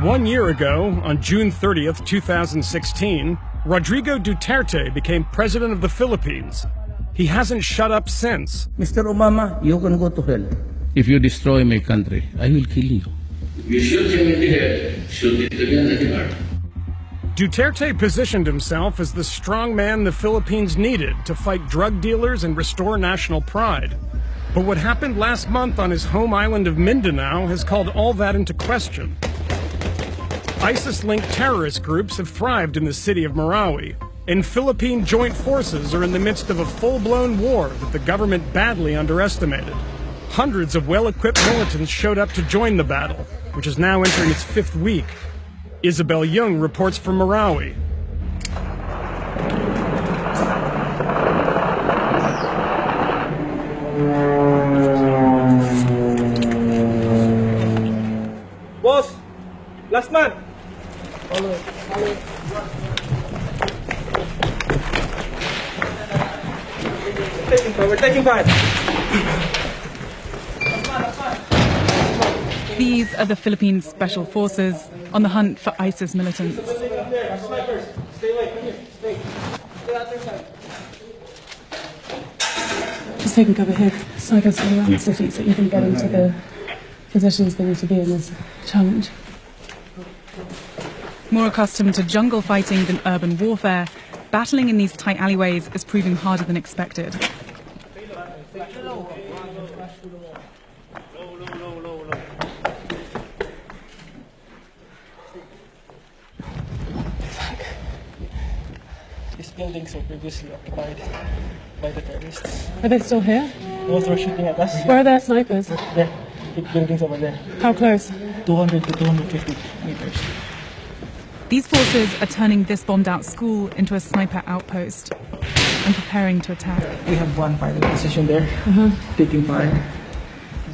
1 year ago, on June 30th, 2016, Rodrigo Duterte became president of the Philippines. He hasn't shut up since. Mr. Obama, you can go to hell. If you destroy my country, I will kill you. You shoot him in the head, shoot it again at the heart. Duterte positioned himself as the strong man the Philippines needed to fight drug dealers and restore national pride. But what happened last month on his home island of Mindanao has called all that into question. ISIS-linked terrorist groups have thrived in the city of Marawi, and Philippine joint forces are in the midst of a full-blown war that the government badly underestimated. Hundreds of well-equipped militants showed up to join the battle, which is now entering its 5th week. Isabel Young reports from Marawi. Boss, last man. We're taking fire. These are the Philippine Special Forces on the hunt for ISIS militants. Just taking cover here. Snipers all around the city so you can get into the positions they need to be in this challenge. More accustomed to jungle fighting than urban warfare, battling in these tight alleyways is proving harder than expected. These buildings were previously occupied by the terrorists. Are they still here? Those were shooting at us. Where are their snipers? There, big buildings over there. How close? 200 to 250 meters. These forces are turning this bombed-out school into a sniper outpost and preparing to attack. We have one pilot position there, taking fire.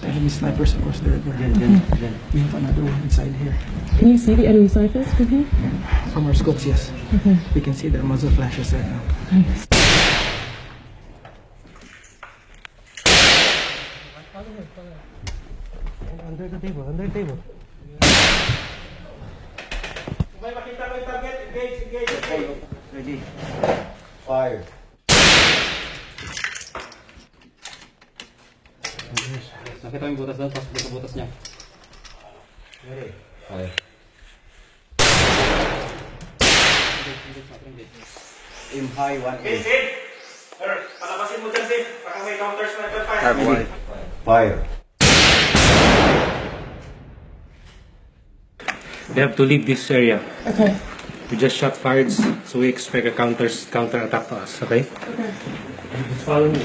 The enemy snipers across the river. We have another one inside here. Can you see the enemy snipers from here? From our scopes, yes. We can see their muzzle flashes right now. Nice. Under the table, under the table. Ready. Fire. Nakita yung butas doon, tapos butas niya. Ready. Fire. Aim high, 1 Sid! Sir, palabasin mo dyan, Sid. Baka may counter sniper fire. Have one. Fire. They have to leave this area. Okay. We just shot fired, so we expect a counter attack to us. Okay? Okay. Follow me.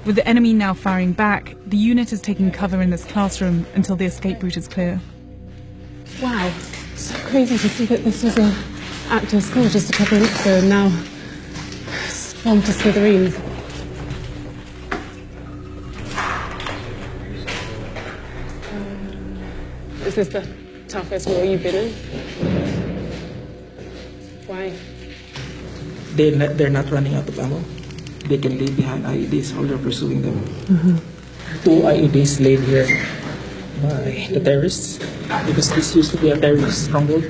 With the enemy now firing back, the unit is taking cover in this classroom until the escape route is clear. Wow. So crazy to see that this was an active school just a couple of weeks ago and now it's bombed to smithereens. Is this the toughest war you've been in? Why? They're not running out of ammo. They can lay behind IEDs while they're pursuing them. 2 IEDs laid here by the terrorists, because this used to be a terrorist stronghold.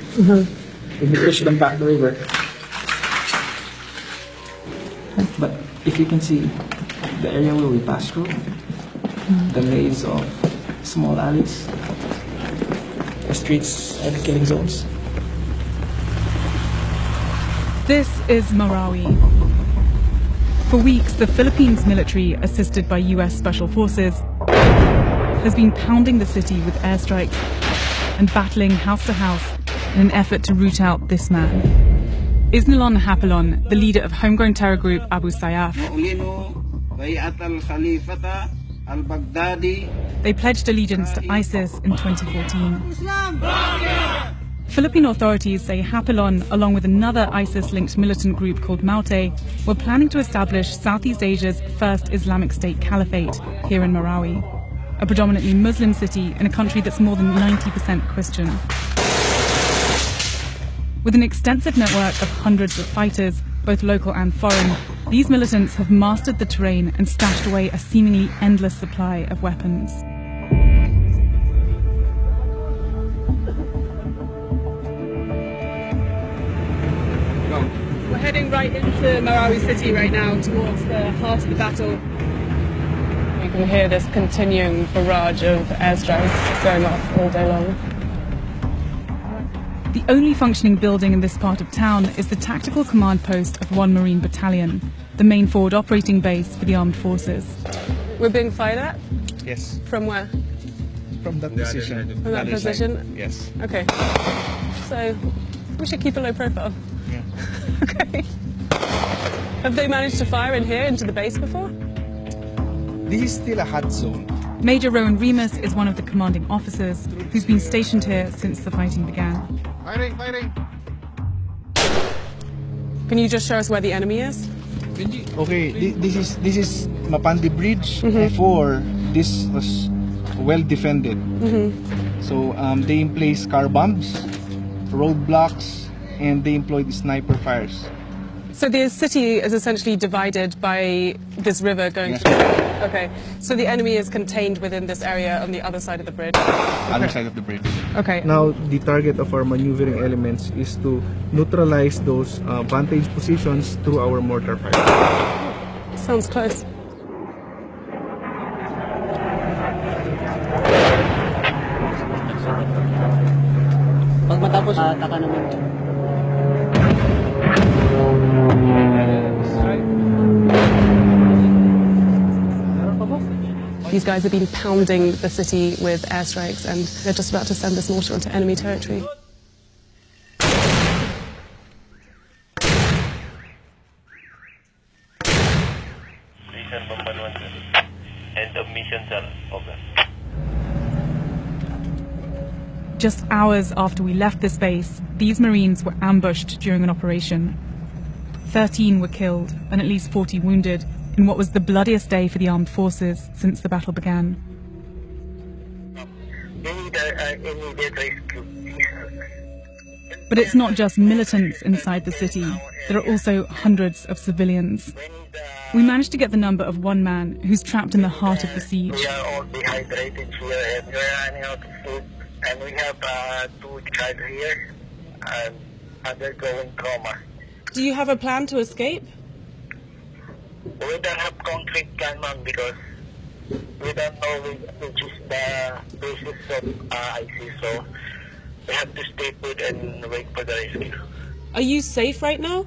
We pushed them back the river. But if you can see the area where we passed through, the maze of small alleys, the streets are the killing zones. This is Marawi. For weeks, the Philippines military, assisted by US Special Forces, has been pounding the city with airstrikes and battling house to house in an effort to root out this man. Isnilon Hapilon, the leader of homegrown terror group Abu Sayyaf. They pledged allegiance to ISIS in 2014. Philippine authorities say Hapilon, along with another ISIS-linked militant group called Maute, were planning to establish Southeast Asia's first Islamic State caliphate here in Marawi, a predominantly Muslim city in a country that's more than 90% Christian. With an extensive network of hundreds of fighters, both local and foreign, these militants have mastered the terrain and stashed away a seemingly endless supply of weapons. We're heading right into Marawi city right now, towards the heart of the battle. You can hear this continuing barrage of airstrikes going off all day long. The only functioning building in this part of town is the tactical command post of 1 Marine Battalion, the main forward operating base for the armed forces. We're being fired at? Yes, From where? from that position. From that position? Yes. Okay. So, we should keep a low profile. Yeah. Okay. Have they managed to fire in here into the base before? This is still a hot zone. Major Rowan Remus is one of the commanding officers who's been stationed here since the fighting began. Firing, firing. Can you just show us where the enemy is? Okay, this is Mapandi Bridge. Before, this was well defended. So they place car bombs, roadblocks, and they employed sniper fires. So the city is essentially divided by this river going Yes. through. Okay. So the enemy is contained within this area on the other side of the bridge. Other side of the bridge. Okay. Now, the target of our maneuvering elements is to neutralize those vantage positions through our mortar fire. Sounds close. Pag matapos, taka naman. These guys have been pounding the city with airstrikes and they're just about to send this mortar onto enemy territory. End of mission, sir. Over. Just hours after we left this base, these Marines were ambushed during an operation. 13 were killed and at least 40 wounded in what was the bloodiest day for the armed forces since the battle began. But it's not just militants inside the city. There are also hundreds of civilians. We managed to get the number of one man who's trapped in the heart of the siege. We are all dehydrated here and we are running out of food. And we have 2 child here and undergoing coma. Do you have a plan to escape? We don't have concrete plan, ma'am, because we don't know which is the basis of IC, so we have to stay put and wait for the rescue. Are you safe right now?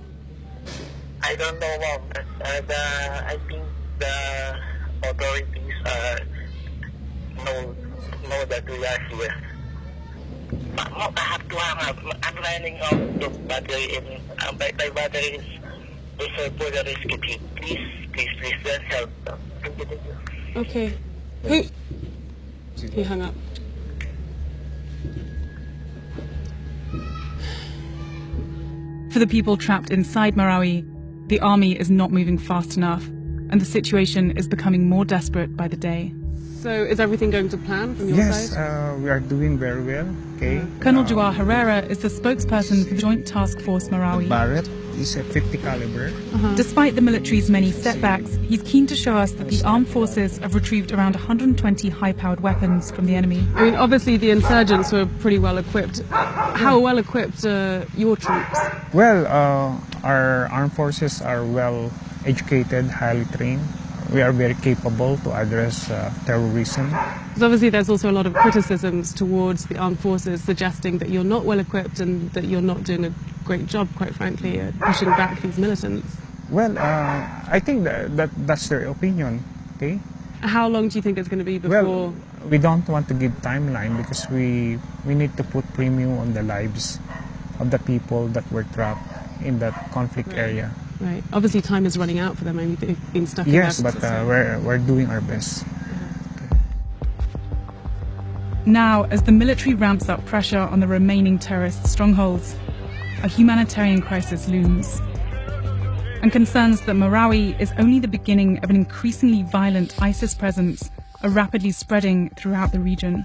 I don't know, ma'am. I think the authorities know that we are here. Ma'am, I have to hang up. I'm running out of battery and my battery is reserved for the rescue team. Please, don't help. Thank you. Okay. Who? He hung up. For the people trapped inside Marawi, the army is not moving fast enough, and the situation is becoming more desperate by the day. So is everything going to plan from your Yes, side? we are doing very well. Okay. Colonel Joao Herrera is the spokesperson for Joint Task Force Marawi. Barrett is a 50 caliber. Despite the military's many setbacks, he's keen to show us that the armed forces have retrieved around 120 high-powered weapons from the enemy. I mean, obviously the insurgents were pretty well equipped. How well equipped are your troops? Well, our armed forces are well educated, highly trained. We are very capable to address terrorism. Because obviously there's also a lot of criticisms towards the armed forces suggesting that you're not well equipped and that you're not doing a great job, quite frankly, at pushing back these militants. Well, I think that's their opinion. Okay. How long do you think it's going to be before? Well, we don't want to give timeline because we need to put premium on the lives of the people that were trapped in that conflict area. Right. Obviously, time is running out for them. I mean, they've been stuck in Yes, there. but we're doing our best. Now, as the military ramps up pressure on the remaining terrorist strongholds, a humanitarian crisis looms. And concerns that Marawi is only the beginning of an increasingly violent ISIS presence are rapidly spreading throughout the region.